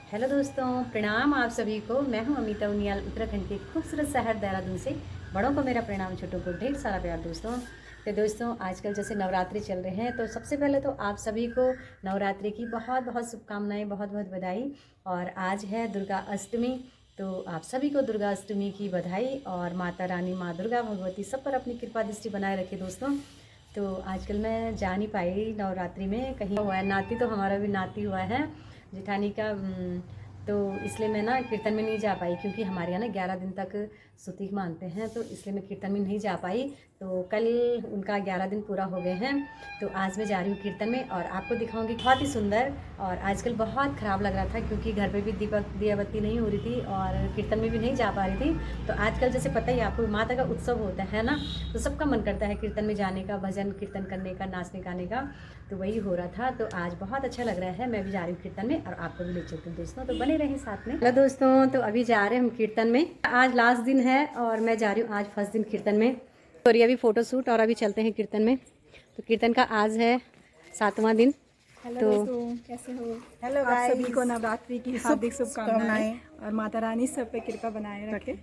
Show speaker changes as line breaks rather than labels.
Hello दोस्तों, प्रणाम आप सभी को। मैं हूं अमिता उनियाल, उत्तराखंड के खूबसूरत शहर देहरादून से। बड़ों को मेरा प्रणाम, छोटों को ढेर सारा प्यार। दोस्तों आजकल जैसे नवरात्रि चल रहे हैं, तो सबसे पहले तो आप सभी को नवरात्रि की बहुत बहुत शुभकामनाएं, बहुत बहुत बधाई। और आज है दुर्गा अष्टमी, तो आप सभी को दुर्गा अष्टमी की बधाई। और माता रानी, माँ दुर्गा भगवती सब पर अपनी कृपा दृष्टि बनाए रखे दोस्तों। तो आजकल मैं जा नहीं पाई नवरात्रि में, कहीं हुआ है नाती, तो हमारा भी नाती हुआ है जिठानी का। तो इसलिए मैं ना कीर्तन में नहीं जा पाई, क्योंकि हमारे यहाँ ना 11 दिन तक सुतिक मानते हैं, तो इसलिए मैं कीर्तन में नहीं जा पाई। तो कल उनका 11 दिन पूरा हो गए हैं, तो आज मैं जा रही हूँ कीर्तन में और आपको दिखाऊंगी। बहुत ही सुंदर। और आजकल बहुत ख़राब लग रहा था, क्योंकि घर पे भी दीपक दिया बत्ती नहीं हो रही थी और कीर्तन में भी नहीं जा पा रही थी। तो आजकल जैसे पता ही आपको, माता का उत्सव होता है ना, तो सबका मन करता है कीर्तन में जाने का, भजन कीर्तन करने का, नाचने गाने का। तो वही हो रहा था। तो आज बहुत अच्छा लग रहा है, मैं भी जा रही हूँ कीर्तन में और आपको भी ले चलती हूँ दोस्तों, तो बने रहें साथ में। हेलो दोस्तों, तो अभी जा रहे हैं हम कीर्तन में। आज लास्ट दिन है और मैं जा रही हूँ आज फर्स्ट दिन कीर्तन में। तो अभी फोटो शूट और अभी चलते हैं कीर्तन में। तो कीर्तन का आज है 7वां दिन।
हेलो
तो
दोस्तों, कैसे हो?
हेलो
आप सभी को नवरात्रि की हार्दिक शुभकामनाएं और माता रानी सब पे कृपा बनाए रखे।